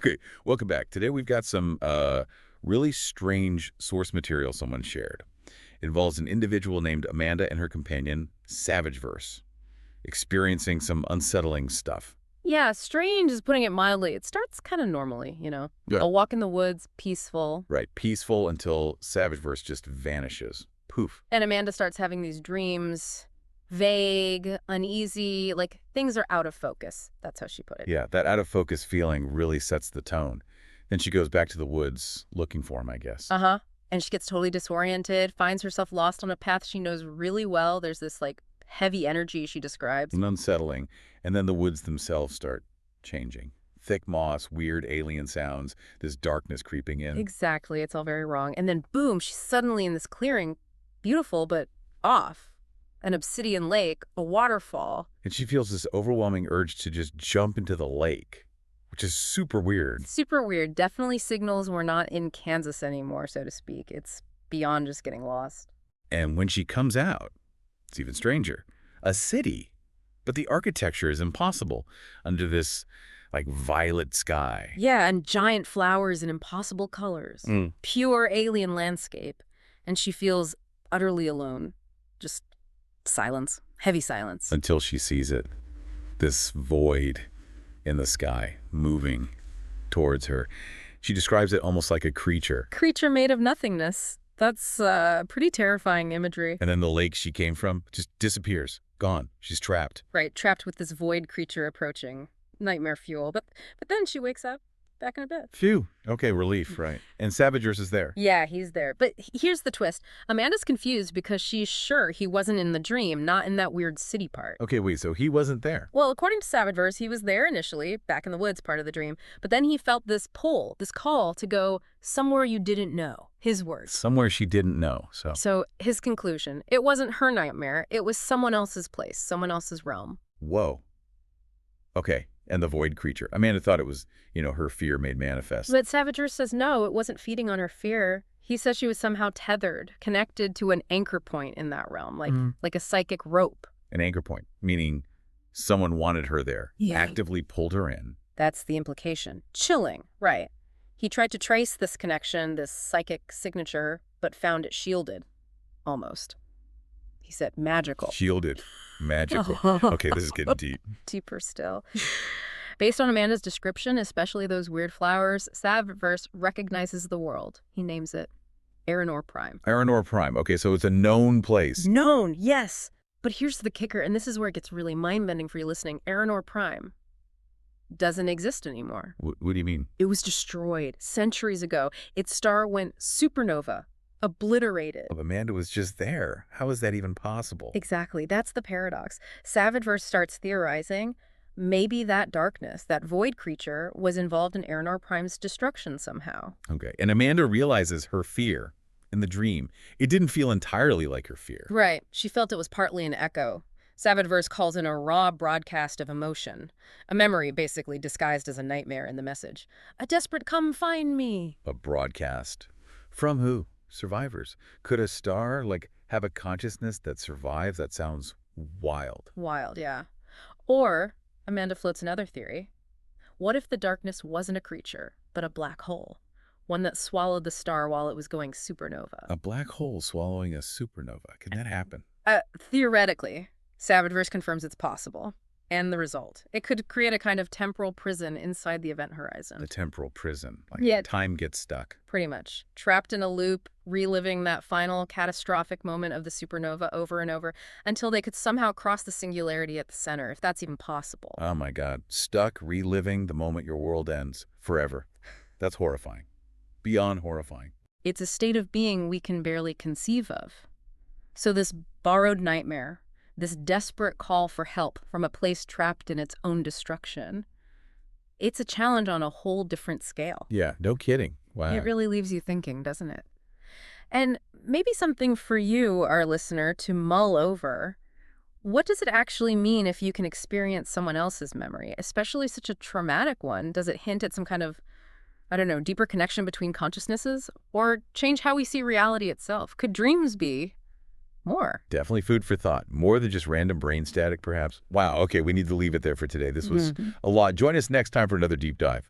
Okay, welcome back. Today we've got some really strange source material someone shared. It involves an individual named Amanda and her companion, Savageverse, experiencing some unsettling stuff. Yeah, strange is putting it mildly. It starts kind of normally, you know. Yeah. A walk in the woods, peaceful. Right, peaceful until Savageverse just vanishes. Poof. And Amanda starts having these dreams, vague, uneasy, like things are out of focus. That's how she put it. Yeah, that out-of-focus feeling really sets the tone. Then she goes back to the woods looking for him, I guess. Uh-huh. And she gets totally disoriented, finds herself lost on a path she knows really well. There's this, like, heavy energy she describes. And unsettling. And then the woods themselves start changing. Thick moss, weird alien sounds, this darkness creeping in. Exactly. It's all very wrong. And then, boom, she's suddenly in this clearing. Beautiful, but off. An obsidian lake, a waterfall. And she feels this overwhelming urge to just jump into the lake, which is super weird. Super weird. Definitely signals we're not in Kansas anymore, so to speak. It's beyond just getting lost. And when she comes out, it's even stranger. A city. But the architecture is impossible under this, like, violet sky. Yeah, and giant flowers in impossible colors. Pure alien landscape. And she feels utterly alone. Just silence. Heavy silence. Until she sees it. This void in the sky moving towards her. She describes it almost like a creature. Creature made of nothingness. That's pretty terrifying imagery. And then the lake she came from just disappears. Gone. She's trapped. Right, trapped with this void creature approaching. Nightmare fuel. But then she wakes up back in her bed. Phew. Okay, relief, right. And Savageverse is there. Yeah, he's there. But here's the twist. Amanda's confused because she's sure he wasn't in the dream, not in that weird city part. Okay, wait, so he wasn't there. Well, according to Savageverse, he was there initially, back in the woods part of the dream. But then he felt this pull, this call to go somewhere you didn't know. His words. Somewhere she didn't know, so. So his conclusion, it wasn't her nightmare. It was someone else's place, someone else's realm. Whoa. Okay, and the void creature. Amanda thought it was, her fear made manifest. But Savageverse says no, it wasn't feeding on her fear. He says she was somehow tethered, connected to an anchor point in that realm, like a psychic rope. An anchor point, meaning someone wanted her there, actively pulled her in. That's the implication. Chilling, right. He tried to trace this connection, this psychic signature, but found it shielded. Almost. He said magical. Shielded. Magical. Okay, this is getting deep. Deeper still. Based on Amanda's description, especially those weird flowers, Savageverse recognizes the world. He names it Aranor Prime. Aranor Prime. Okay, so it's a known place. Known, yes. But here's the kicker, and this is where it gets really mind-bending for you listening. Aranor Prime doesn't exist anymore. What do you mean? It was destroyed centuries ago. Its star went supernova, obliterated. Oh, Amanda was just there. How is that even possible? Exactly. That's the paradox. Savageverse starts theorizing maybe that darkness, that void creature, was involved in Aranor Prime's destruction somehow. Okay. And Amanda realizes her fear in the dream. It didn't feel entirely like her fear. Right. She felt it was partly an echo. Savageverse calls in a raw broadcast of emotion. A memory, basically, disguised as a nightmare in the message. A desperate come find me. A broadcast. From who? Survivors. Could a star, have a consciousness that survives? That sounds wild. Wild, yeah. Or, Amanda floats another theory. What if the darkness wasn't a creature, but a black hole? One that swallowed the star while it was going supernova. A black hole swallowing a supernova. Can that happen? Theoretically. Savageverse confirms it's possible. And the result. It could create a kind of temporal prison inside the event horizon. The temporal prison. Time gets stuck. Pretty much. Trapped in a loop, reliving that final catastrophic moment of the supernova over and over until they could somehow cross the singularity at the center, if that's even possible. Oh my God. Stuck reliving the moment your world ends forever. That's horrifying. Beyond horrifying. It's a state of being we can barely conceive of. So this borrowed nightmare, this desperate call for help from a place trapped in its own destruction, it's a challenge on a whole different scale. Yeah, no kidding. Wow. It really leaves you thinking, doesn't it? And maybe something for you, our listener, to mull over. What does it actually mean if you can experience someone else's memory, especially such a traumatic one? Does it hint at some kind of, deeper connection between consciousnesses? Or change how we see reality itself? Could dreams be more? Definitely food for thought. More than just random brain static, perhaps. Wow, okay, we need to leave it there for today. This was a lot. Join us next time for another deep dive.